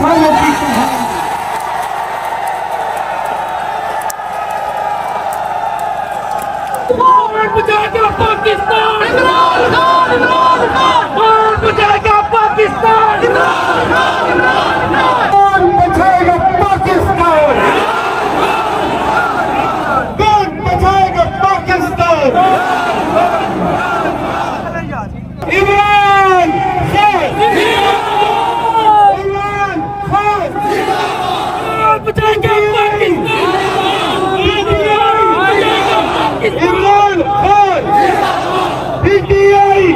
सालों की कहानी। बचाएगा पाकिस्तान, बचाएगा पाकिस्तान, बचाएगा पाकिस्तान, बचाएगा पाकिस्तान। इमरान खान, इमरान खान, बचाएगा इमरान खान, पीटीआई।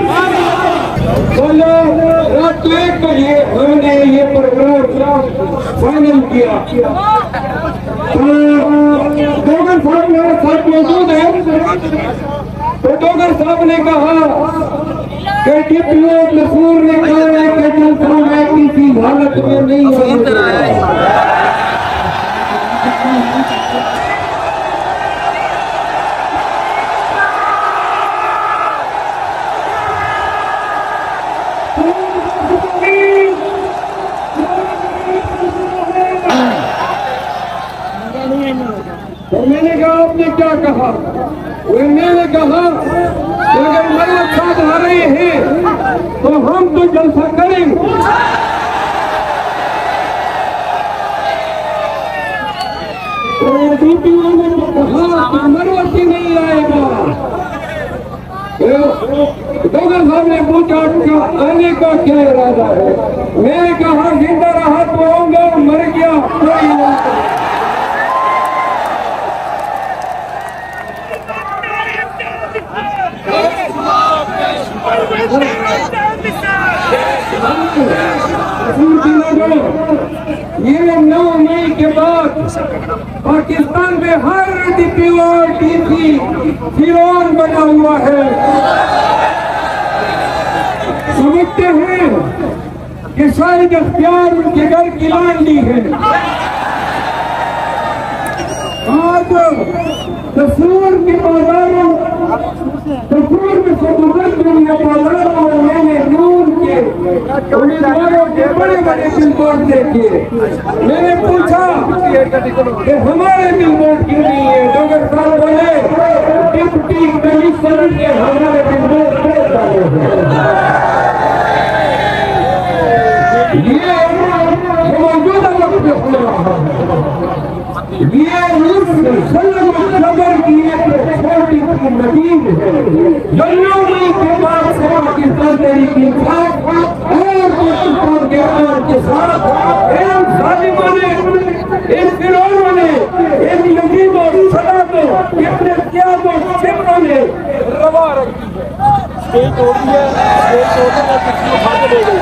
बोलो रात 1 बजे हमने ये प्रोग्राम फाइनल किया। डोगर साहब मेरे साथ मौजूद है, तो डोगर साहब ने कहा कि डीपीओ नसूर ने कहा है कि मैं किसी हालत में नहीं हूँ। तो मैंने कहा आपने क्या कहा? मैंने कहा कि अगर मरवत साहब आ रहे हैं तो हम तो जलसा करेंगे। तो डीपीओ ने तो कहा कि मरवत ही नहीं आएगा। डोगर साहब ने पूछा आपका आने का क्या इरादा है? मैंने कहा जिंदा रहा तो आऊंगा, मर गया कोई नहीं। ये 9 मई के बाद पाकिस्तान में हर डीपीओ और डीसी फिरौन बना हुआ है। समझते हैं कि शायद अख्तियार उनके घर की लाडली है। आज तस्वीर के बाजारों तस्वीर में से गुजरते हुए बाजारों में मैंने नूर के उम्मीदवारों के बड़े बड़े बिलबोर्ड देखे। मैंने पूछा कि हमारे बिलबोर्ड क्यों नहीं है? डोगर साहब बोले डिप्टी कमिश्नर के हमारे बिलबोर्ड क्यों डाले हैं? ये मौजूदा वक्त में हो रहा है। ये नगर की एक छोटी सी नदीम है जो 9 मई के बाद से पाकिस्तान तहरीक इंसाफ और पाकिस्तान के आवाम के साथ इन जालिमों ने, इन फिरौनों ने, इन यजीदों सदातों, इब्ने क़ियादों शिमरों ने रवा रखी है। स्टेज तोड़ दिया, स्टेज तोड़ने का किसी उठा के ले गई,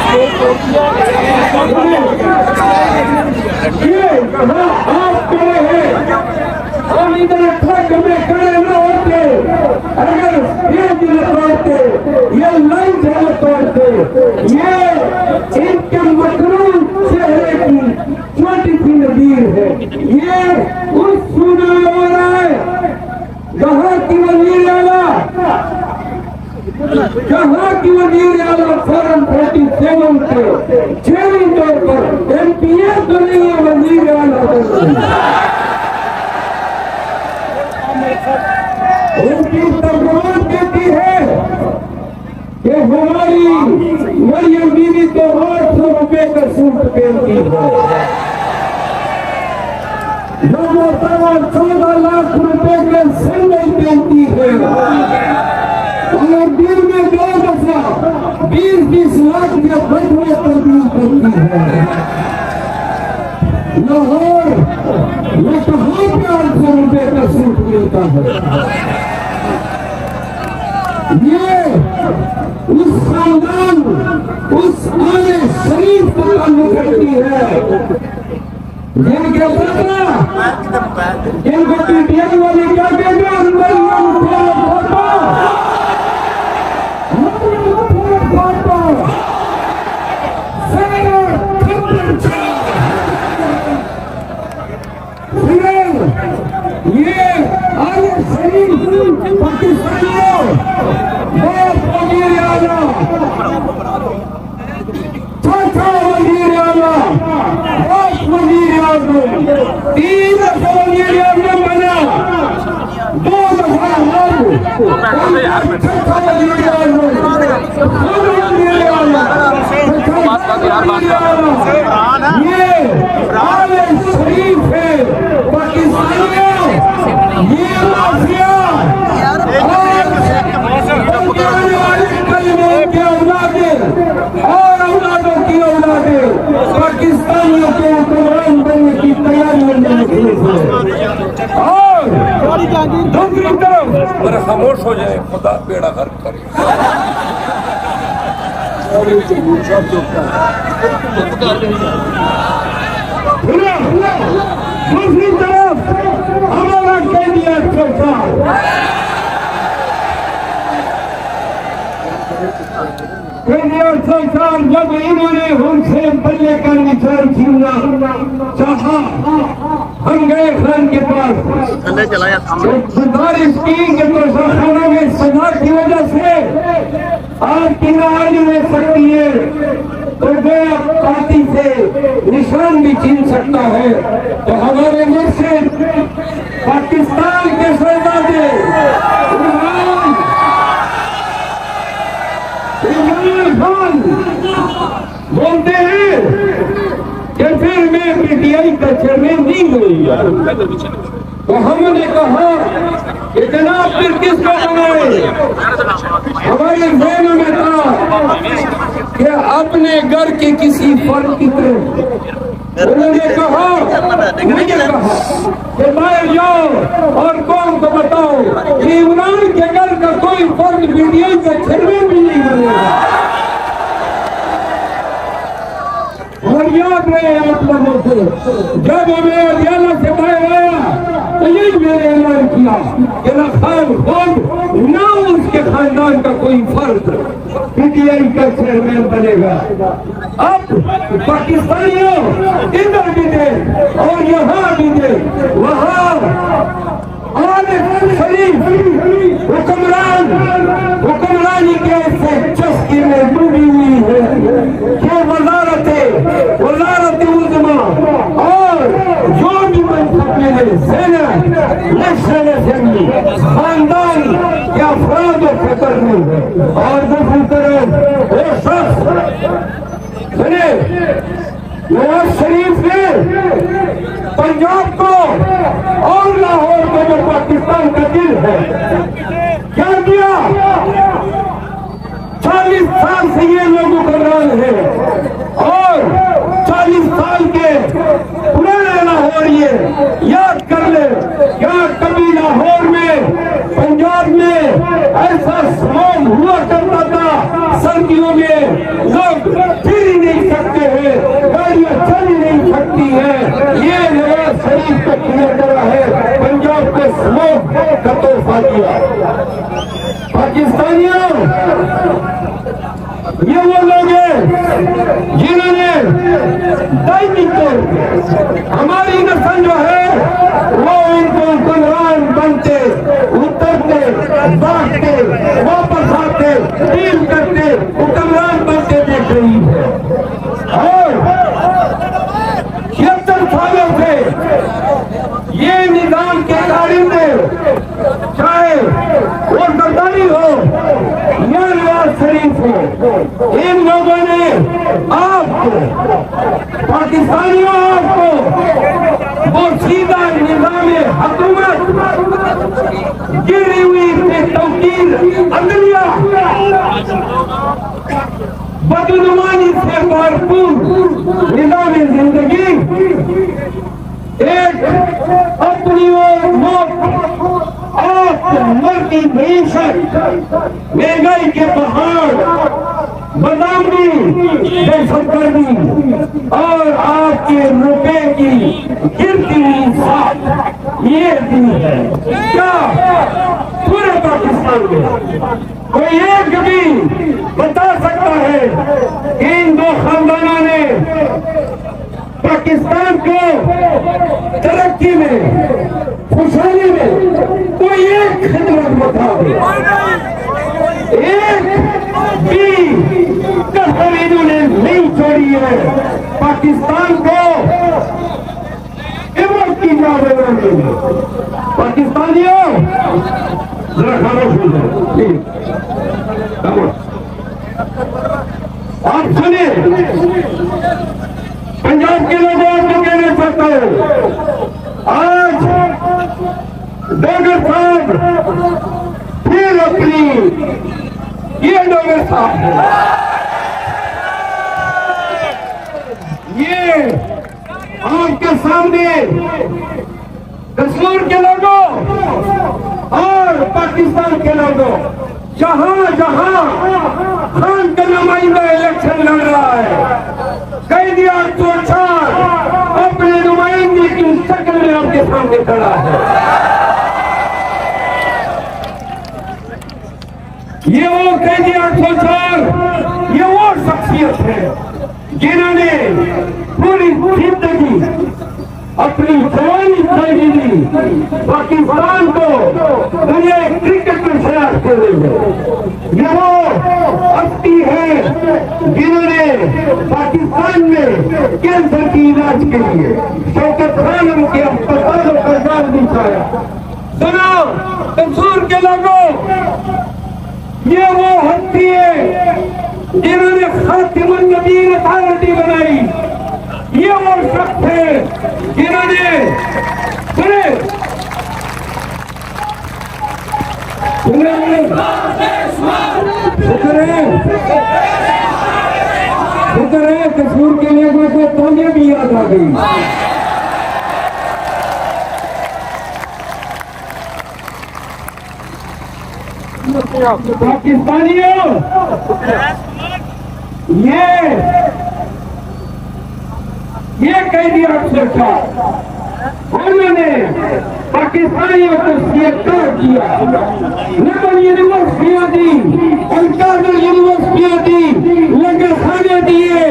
स्टेज तोड़ दिया। ये कहाँ आप खड़े हैं? हम इधर ट्रक में खड़े न होते, अगर स्टेज न तोड़ते, ये लाइन न तोड़ते, ये इनके मकरूर चेहरे की छोटी सी नज़ीर है। ये उस सुना हो रहा है जहाँ की वज़ीर आला, जहाँ की वज़ीर आला फॉरम 47 के चेयरमैन तौर पर एमपीएस तो नहीं है, वज़ीर आला उनकी तर्जुमान कहती है कि हमारी मरियम बीवी तो 800 रुपए का सूट पहनती है, जो मोहतरमा 14 लाख रुपए के सैंडल पहनती है और दिन में 2 दफा 20-20 लाख के बटुए तब्दील करती है। लाहौर में कहाँ पे 800 रुपए का सूट मिलता है? ये उस खानदान, उस आले शरीफ को ताल्लुक रखती है जिनके बदला जिनको पीटीआई वाले क्या कहते हैं, ये आले शरीफ पाकिस्तानियों बहुत वज़ीर आला, चाचा वज़ीर आला वजीर आजम, 3 दफा वजीर आजम बना, 2 दफा छठा वजीर आजम, ये आले शरीफ है पाकिस्तानियों, ये माफिया और औलादों की औलादें पाकिस्तानियों के हुक्मरान बनने की तैयारी में और दूसरी तरफ मेरा खामोश हो जाए, खुदा बेड़ा गर्क करे। दूसरी तरफ हमारा केंद्रीय सरकार जब इन्होंने हमसे बल्ले का निशान छीना चाहा, हम गए खान के पास, गुजारिश की कि प्रशासनों में सजा की वजह से आपकी नाराज हो सकती है, तो वह पार्टी से निशान भी छीन सकता है। तो हमारे मुर्शिद पाकिस्तान के शहजादे खान बोलते हैं कि फिर मैं पीटीआई का चेयरमैन नहीं हुई, तो हमने कहा कि जनाब फिर किसको बनाए? हमारे जहन में था कि अपने घर के किसी फर्द की तरह। उन्होंने कहा, मुझे कहा कि बाहर जाओ और कौम को बताओ कि इमरान के घर का कोई फर्द पीटीआई का चेयरमैन भी नहीं बनेगा। और याद रहे आप लोगों को, जब हमें अदियाला से बाहर आया तो यही मैंने ऐलान किया कि न खान खुद न उसके खानदान का कोई फर्द पीटीआई का चेयरमैन बनेगा। अब पाकिस्तानियों इधर भी दे और यहाँ भी दे, वहाँ आले शरीफ हुक्मरानी के ऐसे चस्के में डूबी हुई है कि वजारत उज़्मा और जो भी मनसब मिले, सेना, नेशनल असेंबली, खानदान के अफराद को करनी है। और दूसरी तरफ वो शख्स सुने, नवाज शरीफ ने पंजाब को और लाहौर को, जो पाकिस्तान का दिल है, क्या किया? 40 साल से ये लोग हुक्मरान हैं और 40 साल के पुराने लाहौर ये याद कर ले, क्या कभी लाहौर में, पंजाब में ऐसा स्मॉग हुआ करता था? सर्दियों में लोग फिर ही नहीं सकते हैं, गाड़ियां चल ही नहीं सकती है। ये नवाज शरीफ का किया करा है, पंजाब को स्मॉग का तोहफा दिया। पाकिस्तानियों, ये वो लोग हैं जिन्होंने दायमी तौर पर हमारी नस्ल जो है वो उनको हुक्मरान बनते, उतरते, भागते, वापस आते, डील करते, हुक्मरान बनते देख रही है। और 76 सालों से ये निजाम के कारिंदे, चाहे वो सरदारी हो या नवाज शरीफ हो, इन लोगों ने आपको, पाकिस्तानियों, आपको वो सीधा निजाम हुकूमत, गिरी हुई तौकीर अदलिया, बदनुमानी से भरपूर निजाम जिंदगी, एक अपनी और मौत, आप मरती मीशत, महंगाई के पहाड़, बदनामी, दहशतगर्दी और आपके रुपए की गिरती हुई साथ, ये दिन है क्या पूरे पाकिस्तान में कोई एक भी बता सकता है कि इन दो खानदानों ने पाकिस्तान को तरक्की में, खुशहाली में कोई एक खिदमत बता दे? एक भी कसम इन्होंने नहीं छोड़ी है। पाकिस्तान को जवाब देना चाहिए। पाकिस्तानियों जरा खामोश हो जाए, प्लीज खामोश। आप सुनिए, पंजाब के लोगों को कहना चाहता हूं, आज डॉक्टर साहब फिर अपनी, ये डॉक्टर साहब ये आपके सामने कश्मीर के लोगों और पाकिस्तान के लोगों, जहां जहां खान का नुमाइंदा इलेक्शन लड़ रहा है, कैदी चोर अपने नुमाइंदे की शक्ल में आपके सामने खड़ा है। ये वो कैदी चोर, ये वो शख्सियत है जिन्होंने पूरी जिंदगी अपनी जवानी खरीदी दी पाकिस्तान को दुनिया क्रिकेट में शराब कर रही है। ये वो हस्ती है जिन्होंने पाकिस्तान में कैंसर की इलाज के लिए शौकत खान के अस्पतालों का जाल बिछाया। सुनो कसूर के लोगों, ये वो हस्ती है जिन्होंने खातिमुन नबीय्यीन अथॉरिटी बनाई। ये वो शख्स है जिन्होंने शुक्र है कसूर के लोगों को तोलिया भी याद आ गई। पाकिस्तानियों, ये कैदी सुरक्षा उन्होंने पाकिस्तानियों को गिरफ्तार किया, लेकिन यूनिवर्सिटियां दी, अलकादर यूनिवर्सिटियां दी, लंगर खाने दिए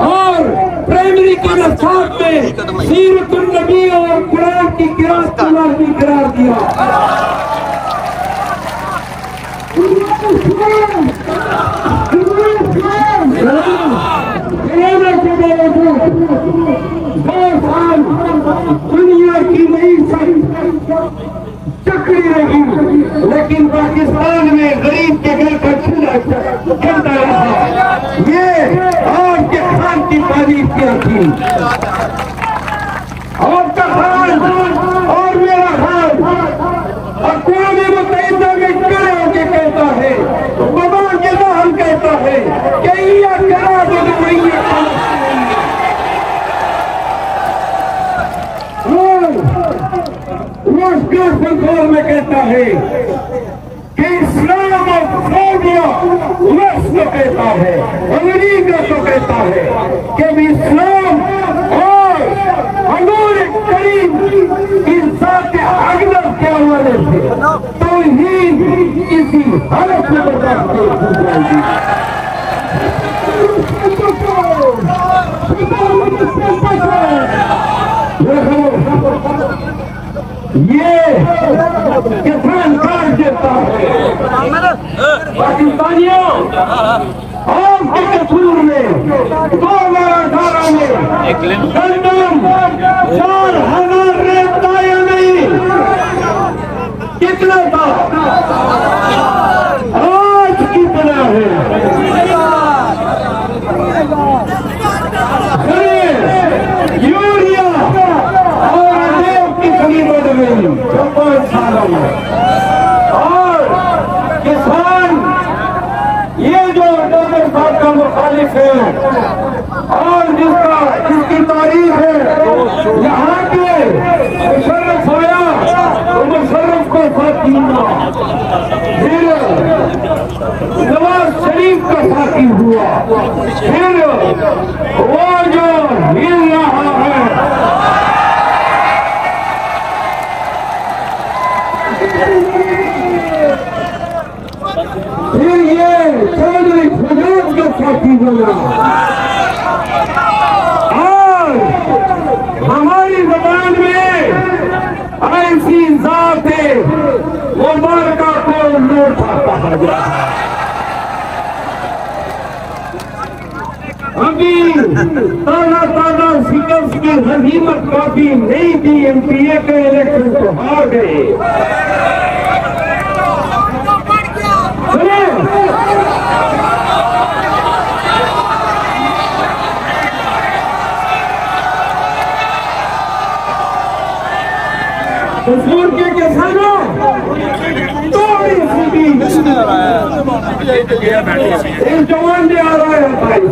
और प्राइमरी के साथ में सीरतुन नबी और कुरान की किरात भी करार दिया। दुनिया की नई चक्री रही, लेकिन पाकिस्तान में गरीब के घर का चूल्हा चलता रहा। ये आपके खान की तारीफ क्या थी, आपका खान और मेरा खान अक़वाम मुत्तहिदा में खड़े होकर कहता है, बाबा के नाम कहता है कि यह करा दो कंट्रोल में कहता है कि इस्लाम और फोबिया वस्त कहता है, अमेरिका तो कहता है कि इस्लाम और हमारे करीब इंसान के अगदर के हवाले से तो ही किसी हालत में बर्दाश्त नहीं की जाएगी। ये किसान काट देता है। पाकिस्तानियों, आपके कसूर में 2018 में गंदम 4000 रेत आया नहीं, कितना था, आज कितना है? यूरिया और रेत की खरीद बढ़ गई 54 सालों में। और किसान ये जो डॉक्टर साहब का मुखालिफ है और जिसकी तारीफ है, यहाँ के मुशर्रफ आया तो मुशर्रफ को साथ कीमत काफी नहीं थी, एमपीए के इलेक्शन को हार गए। कसूर के किसानों थोड़ी सी एक जवान ने आ रहा है भाई।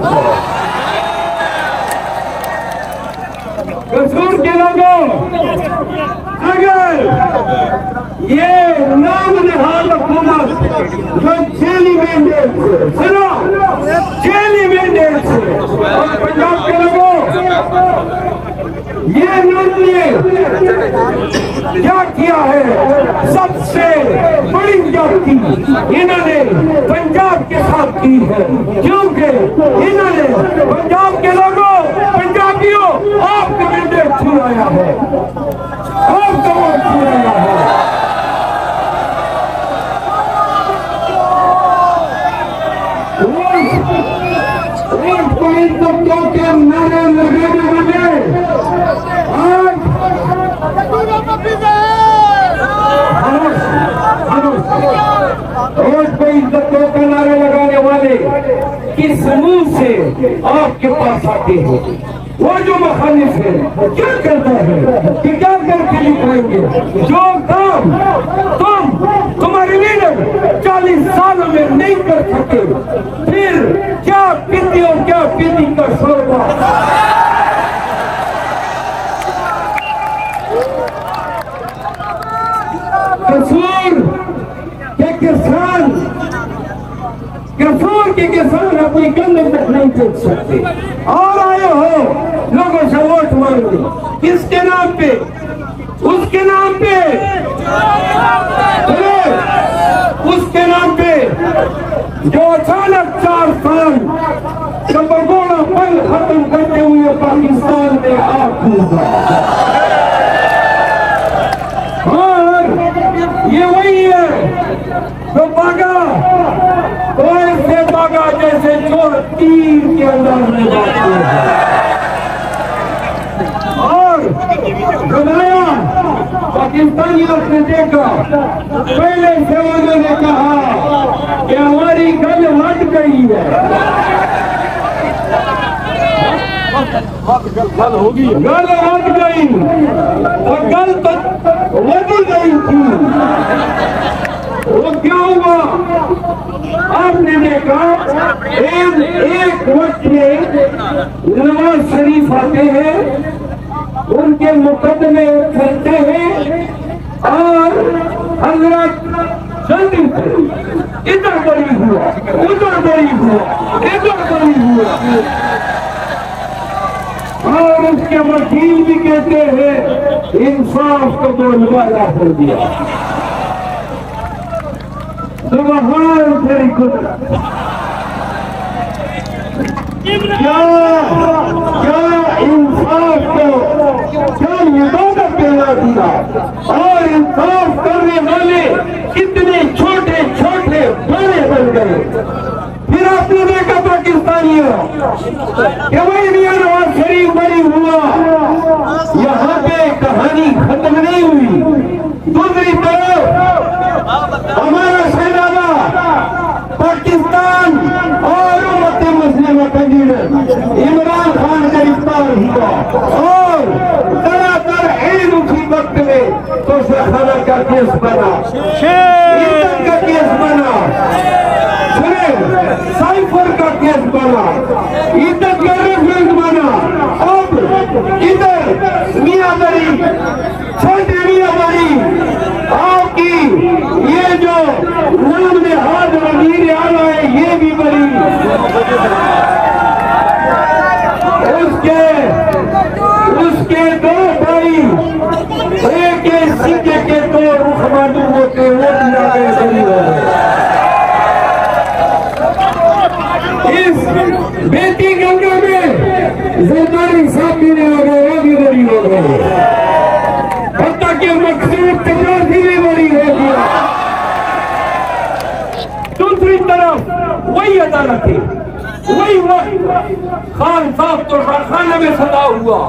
कसूर के लोगों, अगर ये नाम नहाल हुकूमत जो जेली मैंडेट से सुनो, जेली मैंडेट से और पंजाब के लोगों, ये ने क्या किया है, सबसे बड़ी ज्यादती इन्होंने पंजाब के साथ की है, क्योंकि इन्होंने पंजाब के लोगों, पंजाबियों, आपका मैंडेट छुड़ाया है, आपका वोट छुड़ाया है। वोट को इन सबको के नारे लगाने वाले आज वोट को इज्जतों का नारे लगाने वाले किस मुंह से आपके पास आते हैं? वो जो मुखालिफ है क्या करता है कि क्या करके दिखाएंगे? जो काम तुम्हारे लीडर 40 सालों में नहीं कर सके, फिर क्या पीती और क्या पीती का शोरबा। कसूर के किसान अपनी गंदगी तक नहीं पहुंच सकते और आए हो लोगों से वोट मांगने, किसके नाम पे? उसके नाम पे, उसके नाम पे जो अचानक 4 साल का बगोड़ा पल खत्म करते हुए पाकिस्तान में आ कूदा। और ये वही है जो भागा, तो ऐसे भागा जैसे चोर तीर के अंदर में भागते हैं। और बनाया पाकिस्तानियों ने देखा, पहले से उन्होंने कहा कि हमारी गल हट गई है, गल होगी, गल हट गई और गल तो लगी गई थी। वो क्या हुआ? आपने देखा एक वक्त में नवाज शरीफ आते हैं, उनके मुकदमे चलते हैं और हजरत जल्दी से इधर बड़ी हुआ, उधर बड़ी हुआ, इधर बड़ी हुआ। और उसके वकील भी कहते हैं इंसाफ को बोलवाला हो दिया। सुभान तेरी कुदरत। क्या इंसाफ को क्या इबादत बना दिया, और इंसाफ करने वाले कितने छोटे छोटे बड़े बन गए। फिर आपने देखा पाकिस्तानियों कि वही मियां नवाज शरीफ बड़ी हुआ, यहाँ पे कहानी खत्म नहीं हुई। दूसरी तरफ हमारा शहजादा पाकिस्तान और उम्मत मुस्लिम का लीडर इमरान खान गिरफ्तार हुआ और ज्यादातर ईद उसी वक्त में तो खाना का केस बना, इज्जत का केस बना, साइफर का केस बना, इज्जत का रेफरेंस बना। अब इधर मियाँदारी, छोटे मियाँदारी आपकी ये जो नाम में हाथ वजीर आला है, ये भी बड़ी उसके दो भाई, एक सिक्के के दो रुख मालूम होते, वो भी आ गए, बड़ी हो गए। इस बेटी गंगा में जरदारी साहब भी नहीं हो गए, वो भी बड़ी हो गए। हत्ता के मकसूद तजारती भी बड़ी हो गया। दूसरी तरफ वही अदालत थी, वही वक्त खान साहब तो खाना में सदा हुआ।